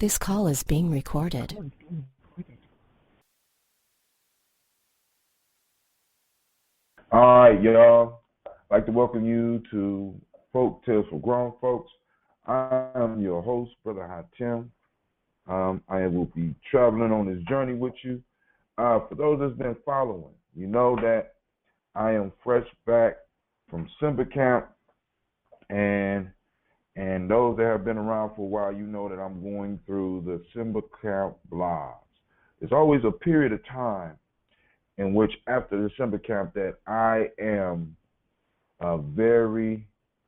This call is being recorded. All right, y'all. I'd like to welcome you to Folk Tales for Grown Folks. I am your host, Brother Hatim. I will be traveling on this journey with you. For those that's been following, you know that I am fresh back from Simba Camp, and those that have been around for a while, you know that I'm going through the Simba Camp blogs. There's always a period of time in which after the Simba Camp that I am very,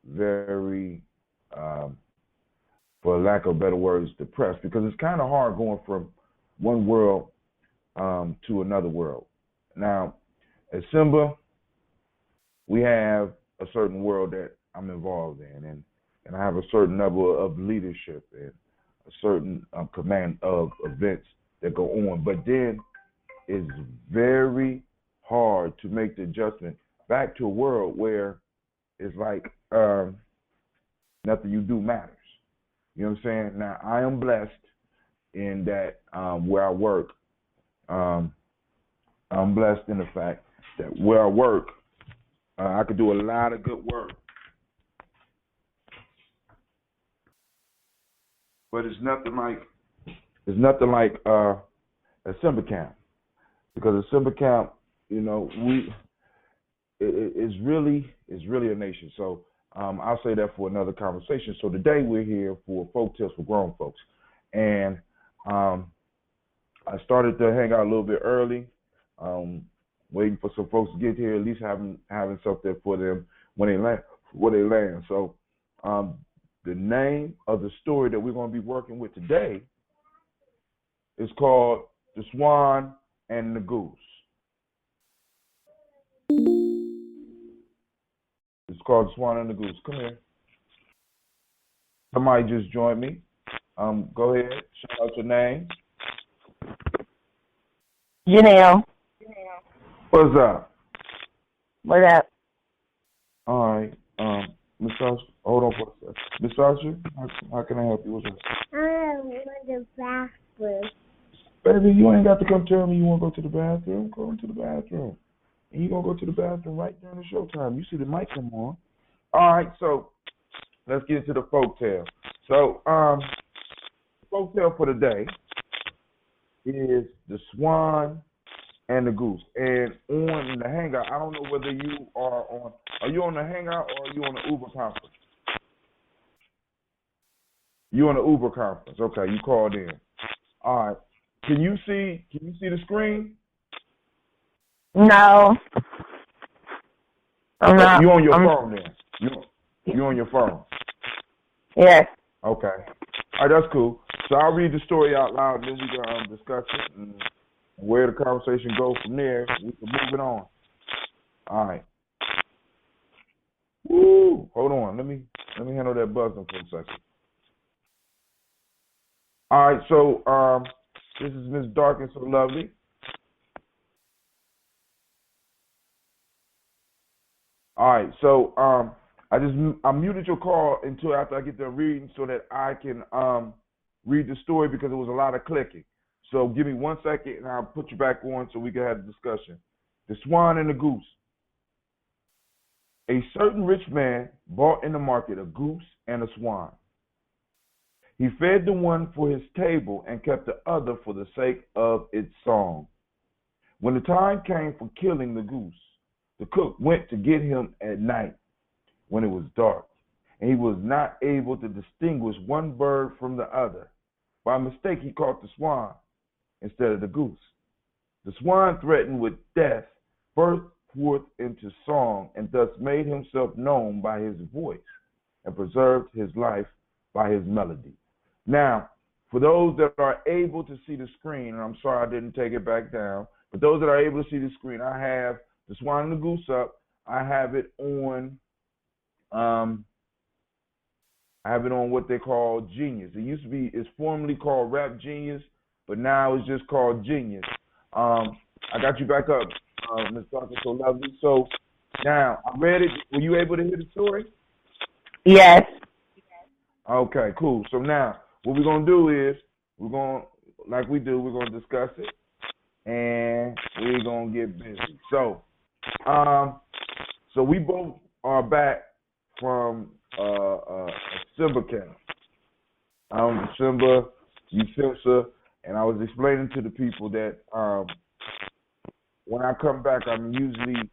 very, for lack of better words, depressed, because it's kind of hard going from one world to another world. Now, at Simba, we have a certain world that I'm involved in, and I have a certain level of leadership and a certain command of events that go on. But then it's very hard to make the adjustment back to a world where it's like nothing you do matters. You know what I'm saying? Now, I am blessed in that where I work, I'm blessed in the fact that where I work, I could do a lot of good work. But it's nothing like a Simba Camp, because a Simba Camp, you know, it's really a nation. So I'll say that for another conversation. So today we're here for Folk Tales for Grown Folks, and I started to hang out a little bit early, waiting for some folks to get here, at least having something for them when they land. So the name of the story that we're going to be working with today is called The Swan and the Goose. It's called The Swan and the Goose. Come here. Somebody just joined me. Go ahead. Shout out your name. Janelle. What's up? What up? All right. Miss Sasha, hold on for a second. Miss Sasha, how can I help you? What's up? I want the bathroom. Baby, you ain't got to come tell me you want to go to the bathroom. Go into the bathroom. And you're going to go to the bathroom right during the showtime. You see the mic come on. All right, so let's get into the folk tale. So, folk tale for the day is The Swan and the Goose. And on the Hangout, I don't know whether you are you on the Hangout or are you on the Uber conference? You on the Uber conference. Okay, you called in. All right. Can you see the screen? No. I'm not. You on your phone then? You on your phone? Yes. Okay. All right, that's cool. So I'll read the story out loud, and then we can discuss it and where the conversation goes from there. We can move it on. All right. Woo! Hold on. Let me handle that buzzing for a second. All right. So this is Miss Dark and So Lovely. All right. So I muted your call until after I get done reading so that I can read the story, because it was a lot of clicking. So give me 1 second and I'll put you back on so we can have the discussion. The Swan and the Goose. A certain rich man bought in the market a goose and a swan. He fed the one for his table and kept the other for the sake of its song. When the time came for killing the goose, the cook went to get him at night when it was dark, and he was not able to distinguish one bird from the other. By mistake, he caught the swan instead of the goose. The swan, threatened with death, burst forth into song, and thus made himself known by his voice and preserved his life by his melody. Now, for those that are able to see the screen, and I'm sorry I didn't take it back down, but those that are able to see the screen, I have The Swan and the Goose up. I have it on what they call Genius. It's formerly called Rap Genius, but now it's just called Genius. I got you back up, Ms. Dr. So Lovely. So now I read it. Were you able to hear the story? Yes. Okay, cool. So now what we're gonna do is we're going like we do. We're going to discuss it, and we're going to get busy. So we both are back from Simba camp. I'm Simba, you Simsa, and I was explaining to the people that when I come back, I'm usually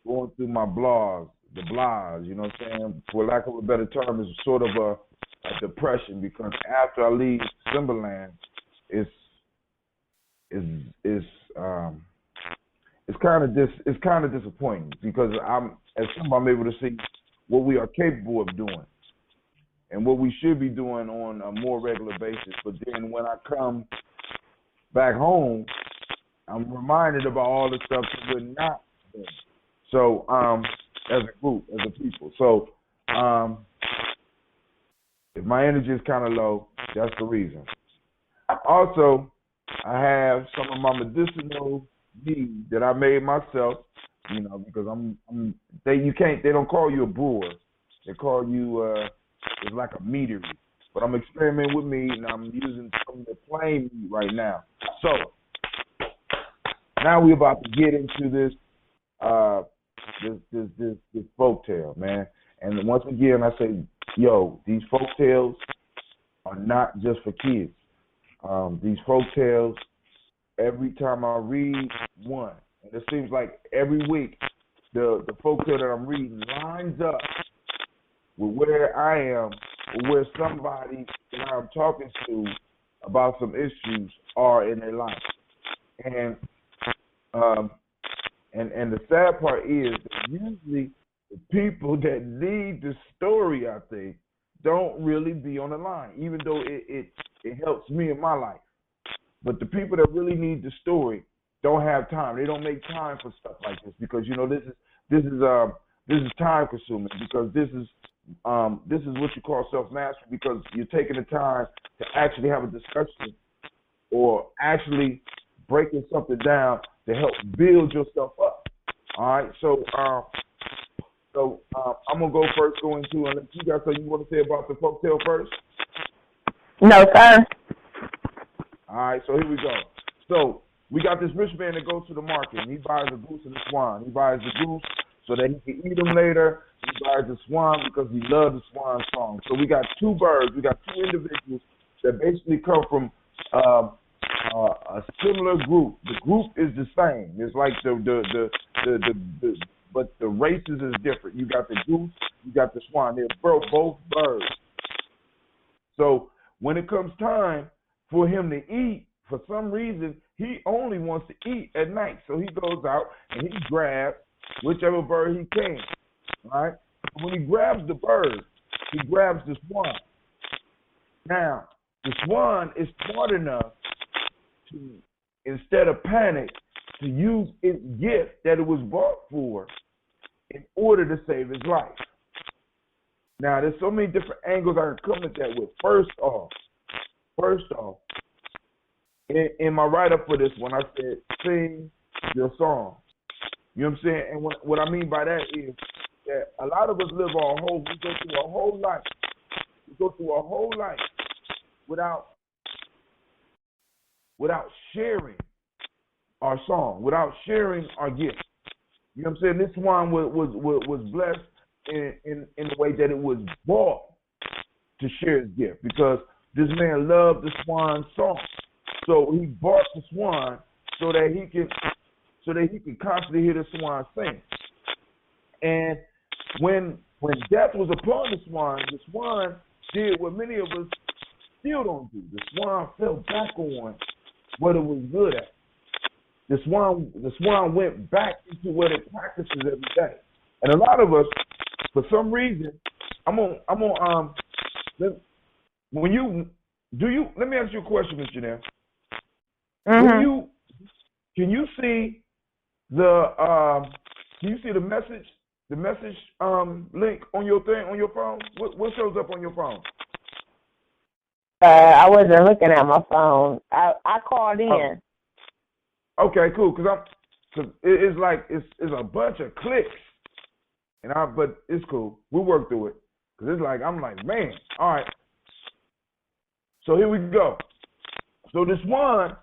going through my blogs, the blogs, you know what I'm saying? For lack of a better term, it's sort of a depression, because after I leave Simbaland, it's kind of disappointing, because I'm able to see what we are capable of doing and what we should be doing on a more regular basis. But then when I come back home, I'm reminded about all the stuff that we're not doing. So, as a group, as a people. So, if my energy is kind of low, that's the reason. Also, I have some of my medicinal needs that I made myself, you know, because they don't call you a brewer. They call you, it's like a meadery. But I'm experimenting with meat, and I'm using some of the plain meat right now. So, now we're about to get into this folk tale, man. And once again, I say, yo, these folk tales are not just for kids. These folk tales, every time I read one, and it seems like every week the folk tale that I'm reading lines up with where I am, or where somebody that I'm talking to about some issues are in their life. And the sad part is that usually the people that need the story, I think, don't really be on the line, even though it helps me in my life. But the people that really need the story don't have time. They don't make time for stuff like this, because you know this is time consuming, because this is what you call self-mastery, because you're taking the time to actually have a discussion or actually breaking something down to help build yourself up. All right, so I'm gonna go first. Unless you got something you want to say about the folktale first. No, sir. All right, so here we go. So we got this rich man that goes to the market, and he buys a goose and a swan. He buys the goose so that he can eat them later. He buys the swan because he loves the swan song. So we got two birds. We got two individuals that basically come from a similar group. The group is the same. It's like but the races is different. You got the goose, you got the swan. They're both birds. So when it comes time for him to eat, for some reason, he only wants to eat at night. So he goes out and he grabs whichever bird he can. Right? When he grabs the bird, he grabs the swan. Now, the swan is smart enough to, instead of panic, to use its gift that it was bought for in order to save his life. Now, there's so many different angles I can come at that with. First off, in my write-up for this one, I said, sing your song. You know what I'm saying? And what I mean by that is that a lot of us we go through a whole life without sharing our song, without sharing our gift. You know what I'm saying? This one was blessed in the way that it was bought to share his gift, because this man loved the swan song. So he bought the swan so that he could constantly hear the swan sing. And when death was upon the swan did what many of us still don't do. The swan fell back on what it was good at. The swan went back into what it practices every day. And a lot of us, for some reason, let me ask you a question, Mr. Janelle. Mm-hmm. Can you see the message link on your thing on your phone? What shows up on your phone? I wasn't looking at my phone. I called in. Okay, cool. Cause it's like it's a bunch of clicks, but it's cool. We'll work through it. Cause I'm like, man. All right. So here we go. So this one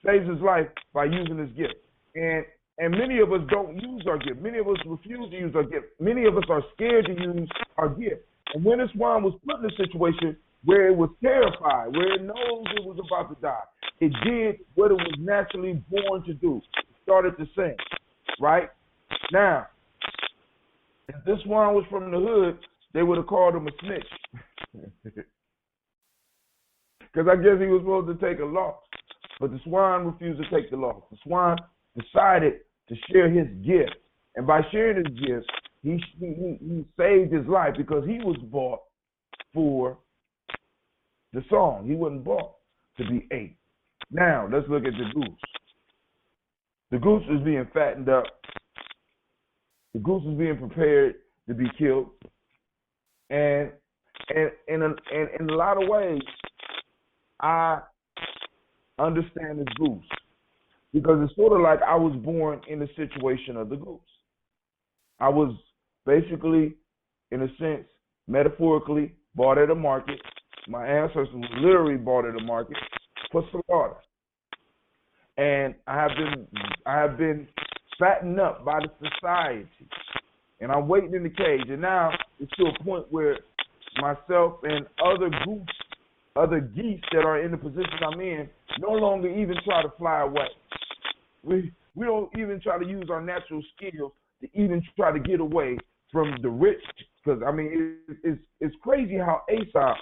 saves his life by using his gift. And many of us don't use our gift. Many of us refuse to use our gift. Many of us are scared to use our gift. And when this swan was put in a situation where it was terrified, where it knows it was about to die, it did what it was naturally born to do. It started to sing, right? Now, if this swan was from the hood, they would have called him a snitch. Because I guess he was supposed to take a loss. But the swan refused to take the loss. The swan decided to share his gift. And by sharing his gift, he saved his life because he was bought for the song. He wasn't bought to be ate. Now, let's look at the goose. The goose is being fattened up. The goose is being prepared to be killed. And in a lot of ways, I understand this goose because it's sort of like I was born in the situation of the goose. I was basically, in a sense, metaphorically, bought at a market. My ancestors was literally bought at a market for slaughter. And I have been fattened up by the society. And I'm waiting in the cage. And now it's to a point where myself and other geese that are in the position I'm in no longer even try to fly away. We don't even try to use our natural skills to even try to get away from the rich. Because, I mean, it's crazy how Aesop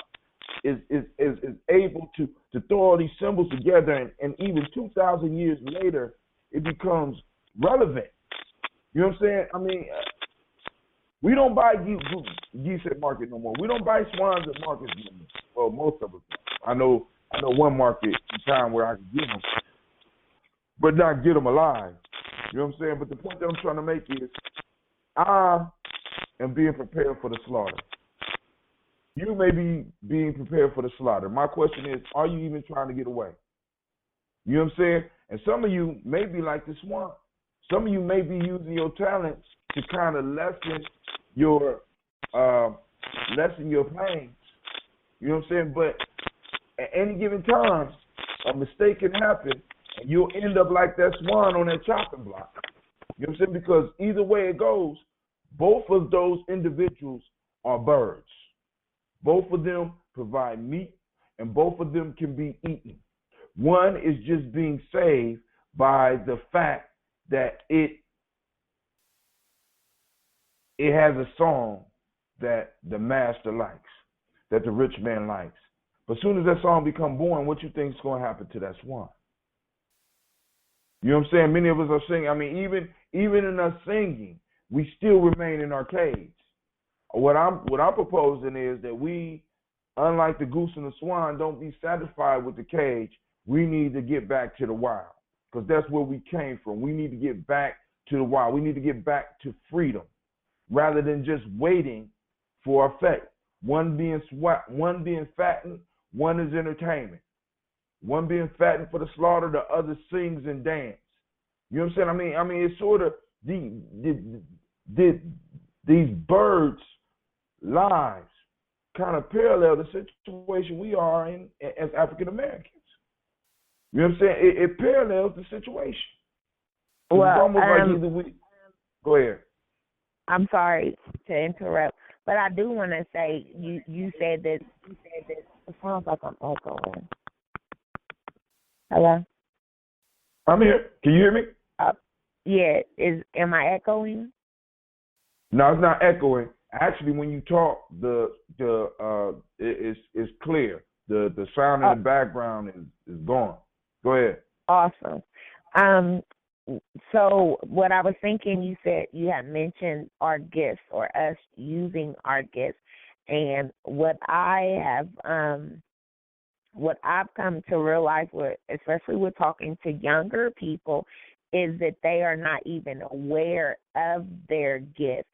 is able to throw all these symbols together, and even 2,000 years later, it becomes relevant. You know what I'm saying? I mean, we don't buy geese at market no more. We don't buy swans at markets no more. Well, most of us don't. I know one market in time where I can get them, but not get them alive. You know what I'm saying? But the point that I'm trying to make is I am being prepared for the slaughter. You may be being prepared for the slaughter. My question is, are you even trying to get away? You know what I'm saying? And some of you may be like the swan. Some of you may be using your talents to kind of lessen your pains. You know what I'm saying? But at any given time, a mistake can happen, and you'll end up like that swan on that chopping block. You know what I'm saying? Because either way it goes, both of those individuals are birds. Both of them provide meat, and both of them can be eaten. One is just being saved by the fact that it has a song that the master likes, that the rich man likes. But as soon as that song becomes born, what you think is going to happen to that swan? You know what I'm saying? Many of us are singing. I mean, even in us singing, we still remain in our cage. What I'm proposing is that we, unlike the goose and the swan, don't be satisfied with the cage. We need to get back to the wild, because that's where we came from. We need to get back to the wild. We need to get back to freedom, rather than just waiting for our fate. One being fattened, one is entertainment. One being fattened for the slaughter, the other sings and dances. You know what I'm saying? I mean, it's sort of these birds' lives kind of parallel the situation we are in as African Americans. You know what I'm saying? It parallels the situation. Well, it's almost like either we. Go ahead. I'm sorry to interrupt, but I do want to say you said that. It sounds like I'm echoing. Hello? I'm here. Can you hear me? Yeah. Am I echoing? No, it's not echoing. Actually, when you talk, it's clear. The sound in the background is gone. Go ahead. Awesome. So what I was thinking, you said you had mentioned our gifts or us using our gifts, and what I've come to realize, especially with talking to younger people, is that they are not even aware of their gifts.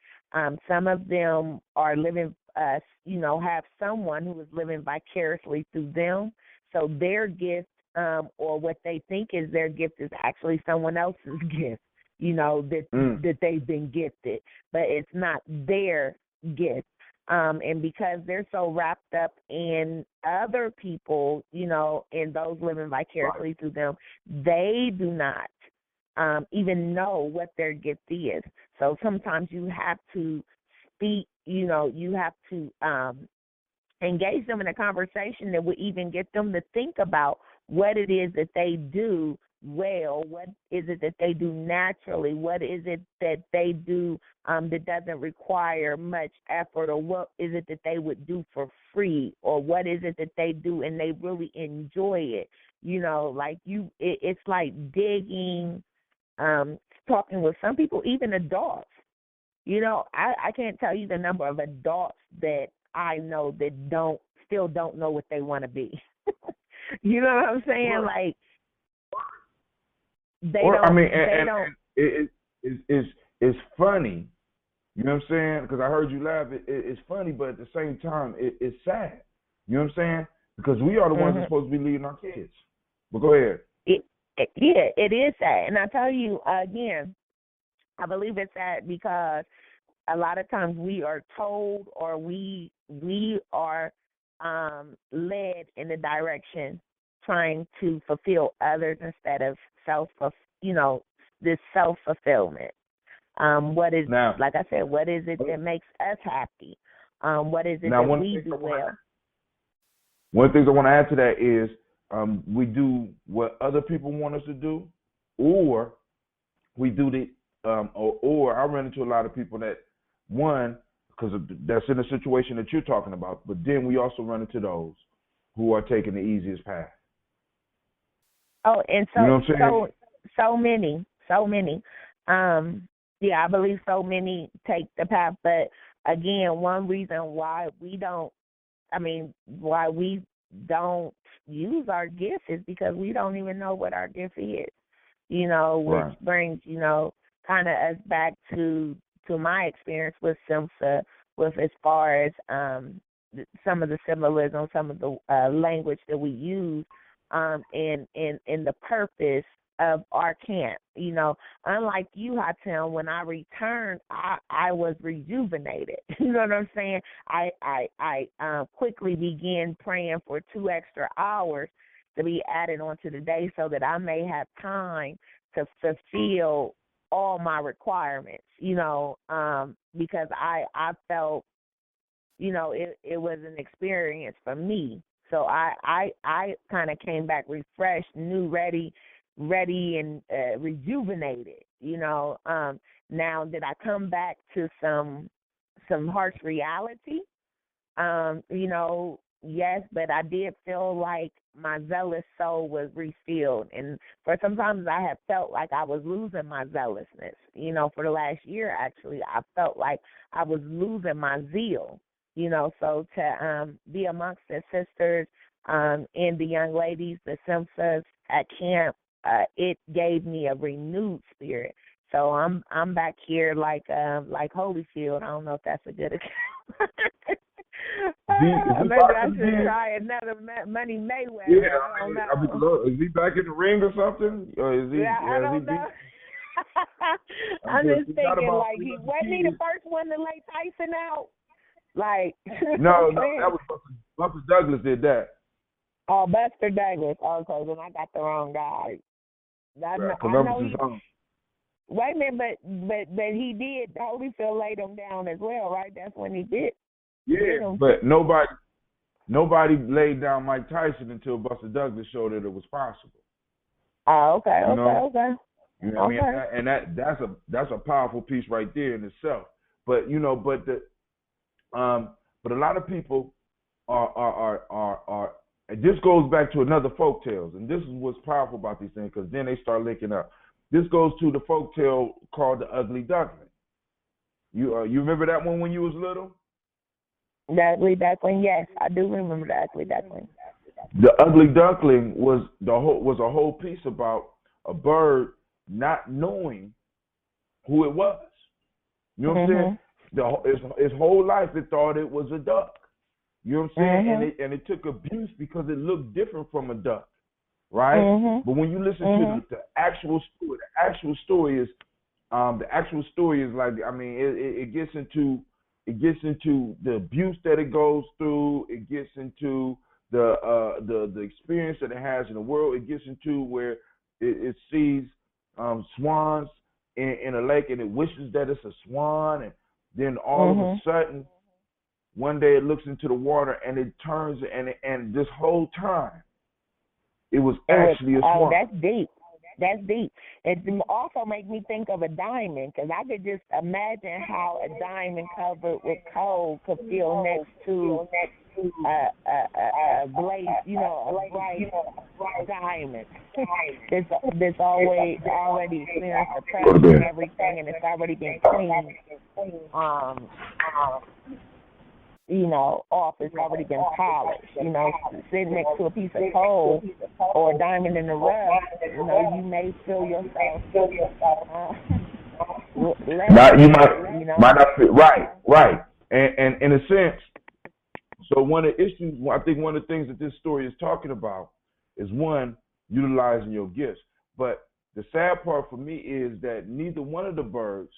Some of them are living, have someone who is living vicariously through them. So their gift, or what they think is their gift, is actually someone else's gift, that they've been gifted. But it's not their gift. And because they're so wrapped up in other people, and those living vicariously through them, they do not even know what their gift is. So sometimes you have to speak, you have to engage them in a conversation that would even get them to think about what it is that they do well, what is it that they do naturally, what is it that they do that doesn't require much effort, or what is it that they would do for free, or what is it that they do and they really enjoy it. It's like digging, talking with some people, even adults. I can't tell you the number of adults that I know that still don't know what they want to be. You know what I'm saying? Like, it's funny. You know what I'm saying? Because I heard you laugh. It's funny, but at the same time, it's sad. You know what I'm saying? Because we are the ones that's supposed to be leading our kids. But go ahead. It is sad. And I tell you, again, I believe it's sad because a lot of times we are told, or we are led in the direction trying to fulfill others instead of this self-fulfillment. What is, like I said, what is it that makes us happy? What is it that we do well? One of the things I want to add to that is we do what other people want us to do, or we do or I run into a lot of people that, one, because that's in the situation that you're talking about, but then we also run into those who are taking the easiest path. Oh, and you know what I'm saying? so many. I believe so many take the path, but again, one reason why we don't use our gifts is because we don't even know what our gift is, which brings, kind of us back to my experience with SIMSA, with as far as some of the symbolism, some of the language that we use, in the purpose of our camp. Unlike you, Hatem, when I returned, I was rejuvenated. You know what I'm saying? I quickly began praying for 2 extra hours to be added onto the day so that I may have time to fulfill all my requirements, because I felt, it was an experience for me. So I kind of came back refreshed, new, ready and rejuvenated, Now did I come back to some harsh reality? Yes, but I did feel like my zealous soul was refilled. And for sometimes I have felt like I was losing my zealousness. For the last year, actually, I felt like I was losing my zeal. So to be amongst the sisters and the young ladies, the SIMSAs at camp, it gave me a renewed spirit. So I'm back here like Holyfield. I don't know if that's a good maybe I should try another Money Mayweather. Yeah, I don't know. Is he back in the ring or something? Or is he? I don't know. I'm just thinking, like, wasn't he the first one to lay Tyson out? Like, no, that was Buster Douglas did that. Oh, Buster Douglas. Okay, then I got the wrong guy. I know wait a minute, but he did. Holyfield laid him down as well, right? That's when he did. Yeah, but nobody laid down Mike Tyson until Buster Douglas showed that it was possible. Oh, okay, okay. You know what I mean? And that's a powerful piece right there in itself. But but a lot of people are and this goes back to another folk tales, and this is what's powerful about these things, because then they start linking up. This goes to the folk tale called the Ugly Duckling. You remember that one when you was little? The Ugly Duckling, yes, I do remember the Ugly Duckling. The Ugly Duckling was a whole piece about a bird not knowing who it was. You know what I'm saying? His whole life it thought it was a duck. You know what I'm saying? And it took abuse because it looked different from a duck, right? But when you listen to the actual story, the actual story is like, I mean, it gets into it gets into the abuse that it goes through. It gets into the experience that it has in the world. It gets into where it sees swans in a lake, and it wishes that it's a swan, and then all of a sudden, one day it looks into the water and it turns, and this whole time, it was actually a swan. Oh, that's deep. That's deep. It also makes me think of a diamond, because I could just imagine how a diamond covered with coal could feel next to a blaze, a bright diamond. There's always already experienced the pressure and everything, and it's already been cleaned. Off, it's already been polished. Sitting next to a piece of coal or a diamond in the rough, you may feel yourself. Might not feel right. And in a sense, so one of the issues, I think one of the things that this story is talking about is, one, utilizing your gifts. But the sad part for me is that neither one of the birds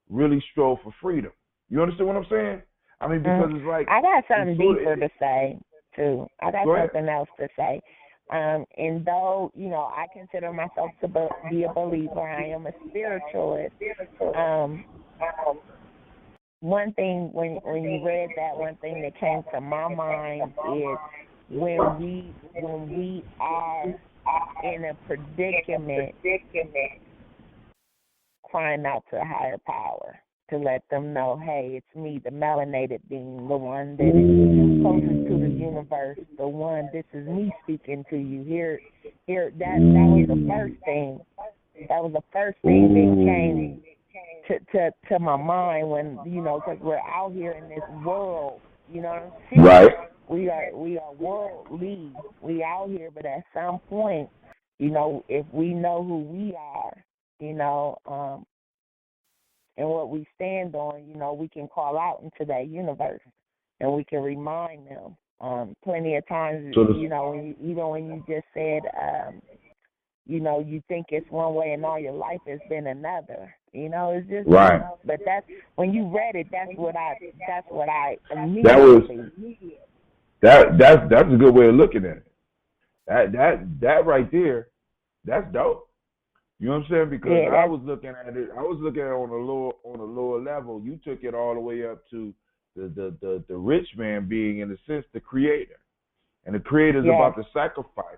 really strove for freedom. You understand what I'm saying? I mean, because it's like, I got something deeper to say too. I got something else to say. And though I consider myself to be a believer, I am a spiritualist. One thing when you read that, one thing that came to my mind is when we are in a predicament, crying out to a higher power, to let them know, hey, it's me, the melanated being, the one that is closest to the universe, the one, this is me speaking to you. Here, that was the first thing. That was the first thing that came to my mind when, because we're out here in this world, Right. We are worldly. We out here, but at some point, if we know who we are, and what we stand on, we can call out into that universe, and we can remind them. Plenty of times, when you just said, you think it's one way and all your life has been another. It's just right. But that's when you read it. That's what I immediately. That's a good way of looking at it. That right there, that's dope. You know what I'm saying? Because I was looking at it on a lower level. You took it all the way up to the rich man being, in a sense, the creator, and the creator is about to sacrifice.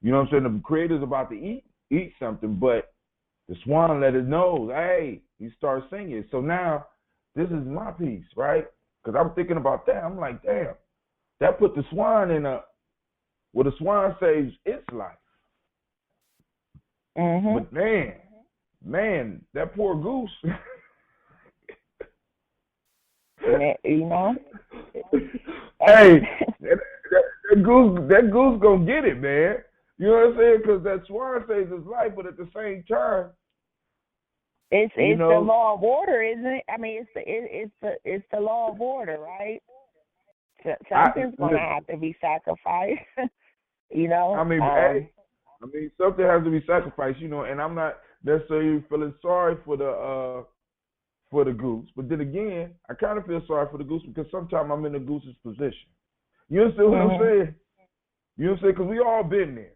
You know what I'm saying? The creator is about to eat something, but the swan let it know. Hey, he starts singing. So now this is my piece, right? Because I'm thinking about that. I'm like, damn, that put the swan in where the swan saves its life. Mm-hmm. But man, that poor goose. Hey, that goose gonna get it, man. You know what I'm saying? Because that swan saves his life, but at the same time, it's the law of order, isn't it? I mean, it's the law of order, right? Something's gonna have to be sacrificed. I mean, something has to be sacrificed, and I'm not necessarily feeling sorry for the goose, but then again, I kind of feel sorry for the goose because sometimes I'm in the goose's position. You understand what I'm saying? You know what I'm saying? Because we all been there,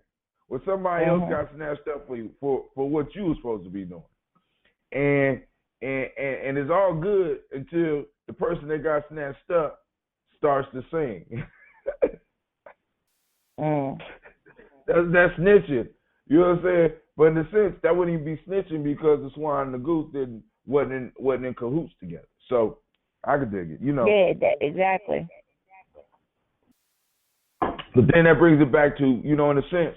where somebody else got snatched up for you for what you were supposed to be doing, and it's all good until the person that got snatched up starts to sing. That's snitching. You know what I'm saying? But in a sense, that wouldn't even be snitching because the swan and the goose wasn't in cahoots together. So I could dig it. Yeah, exactly. But then that brings it back to, in a sense,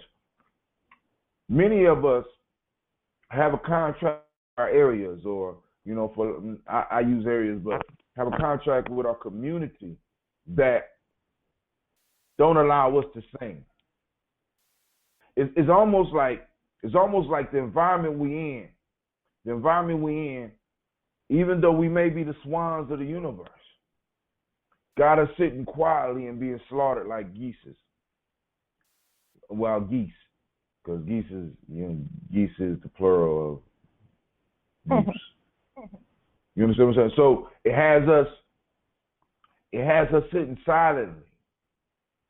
many of us have a contract for our areas, or I use areas, but have a contract with our community that don't allow us to sing. It's almost like the environment we in, even though we may be the swans of the universe, got us sitting quietly and being slaughtered like geese. Well, geese, because geese is the plural of goose. You understand what I'm saying? So it has us it has us sitting silently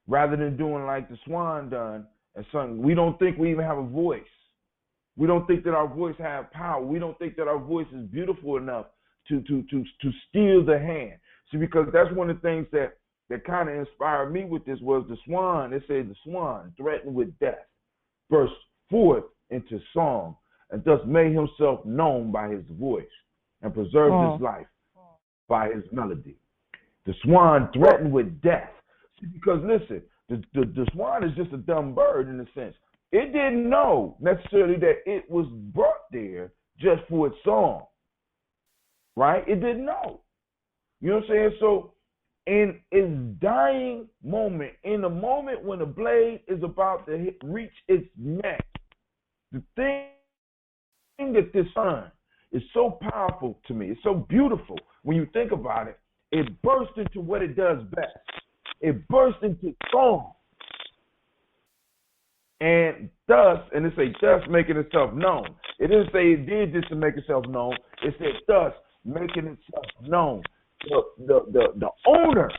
rather than doing like the Swan done and something. We don't think we even have a voice. We don't think that our voice has power. We don't think that our voice is beautiful enough to steal the hand. See, because that's one of the things that kind of inspired me with this was the Swan. It said the Swan, threatened with death, burst forth into song, and thus made himself known by his voice and preserved his life by his melody. The Swan threatened with death. See, because listen, the Swan is just a dumb bird in a sense. It didn't know necessarily that it was brought there just for its song, right? It didn't know. You know what I'm saying? So in its dying moment, in the moment when the blade is about to reach its neck, the thing that this sun is so powerful to me, it's so beautiful when you think about it, it bursts into what it does best. It bursts into song. And thus, and it say thus making itself known. It didn't say it did this to make itself known. It said thus making itself known. The owner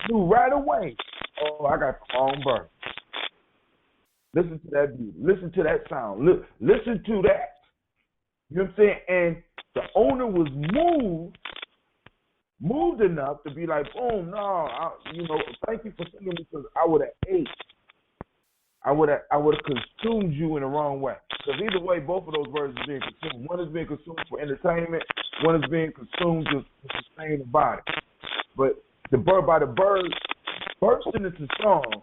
knew right away, oh, I got the wrong bird. Listen to that beauty. Listen to that sound. Listen to that. You know what I'm saying? And the owner was moved enough to be like, boom, no, thank you for singing because I would have ate. I would have consumed you in the wrong way. Because either way, both of those birds are being consumed. One is being consumed for entertainment. One is being consumed to sustain the body. But by the bird bursting into song,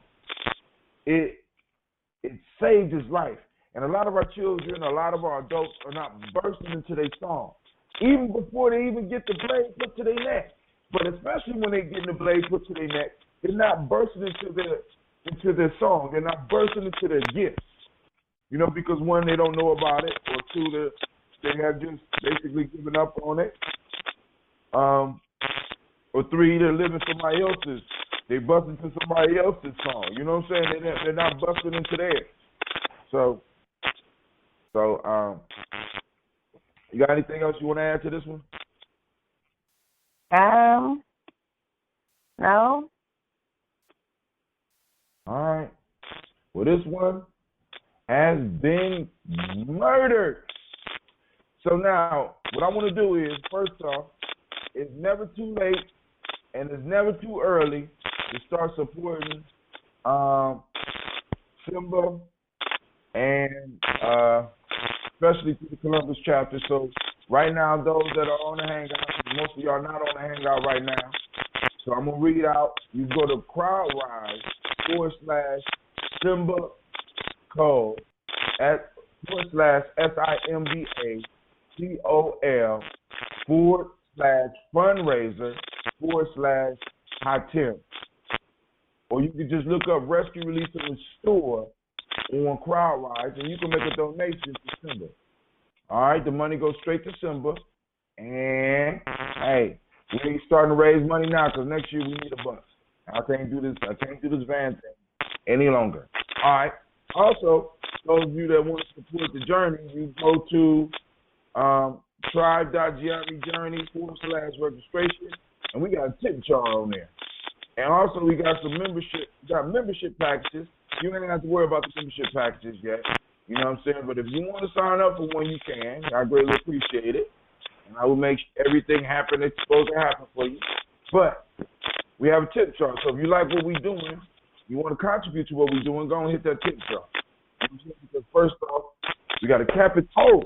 it saved his life. And a lot of our children, a lot of our adults are not bursting into their song, even before they even get the blade put to their neck. But especially when they get the blade put to their neck, they're not bursting into their song. They're not bursting into their gifts. You know, because one, they don't know about it, or two, they have just basically given up on it. Or three, they're living somebody else's. They bust into somebody else's song. You know what I'm saying? They're not busting into theirs. So, you got anything else you want to add to this one? No. All right. Well, this one has been murdered. So now, what I want to do is, first off, it's never too late and it's never too early to start supporting Simba and especially through the Columbus chapter. So right now, those that are on the Hangout, most of y'all are not on the Hangout right now. So I'm going to read out. You go to CrowdRise/Simba Cole /SIMBA/fundraiser/Hatim. Or you can just look up Rescue, Release, and Restore on CrowdRise, and you can make a donation to Simba. All right, the money goes straight to Simba. And, hey, we ain't starting to raise money now because next year we need a bus. I can't do this van thing any longer. All right. Also, those of you that want to support the journey, you go to tribe.Gye-Nyame/registration, and we got a tip jar on there. And also, we got some membership packages. You ain't have to worry about the membership packages yet. You know what I'm saying? But if you want to sign up for one, you can. I greatly appreciate it. And I will make everything happen that's supposed to happen for you. But we have a tip jar. So if you like what we're doing, you want to contribute to what we're doing, go and hit that tip jar. Because first off, we got to cap it whole.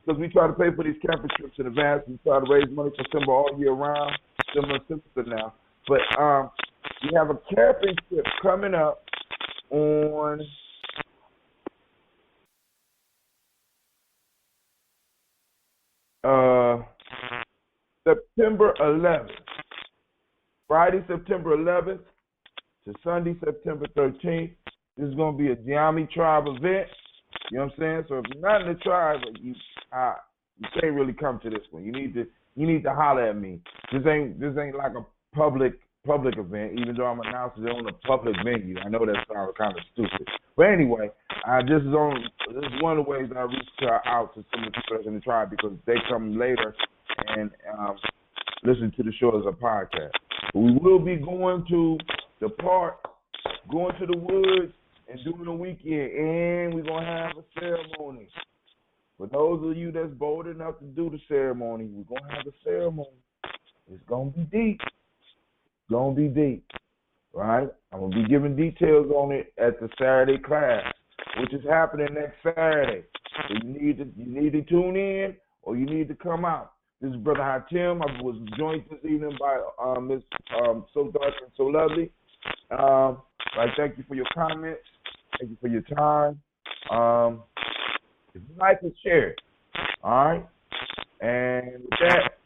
Because we try to pay for these camping trips in advance. We try to raise money for Simba all year round. Simba and Simba now. But we have a camping trip coming up on September 11th. Friday, September 11th to Sunday, September 13th. This is going to be a Gye-Nyame tribe event. You know what I'm saying? So if you're not in the tribe, you can't really come to this one. You need to holler at me. This ain't like a public event, even though I'm announcing it on a public venue. I know that sounds kind of stupid. But anyway, this is one of the ways that I reach out to some of the people in the tribe because they come later and listen to the show as a podcast. We will be going to the park, going to the woods, and doing a weekend. And we're going to have a ceremony. For those of you that's bold enough to do the ceremony, we're going to have a ceremony. It's going to be deep. It's going to be deep. Right? I'm going to be giving details on it at the Saturday class, which is happening next Saturday. So you need to tune in or you need to come out. This is Brother Hatim. I was joined this evening by Miss So Dark and So Lovely. I thank you for your comments. Thank you for your time. If you like it, share it. All right? And with that,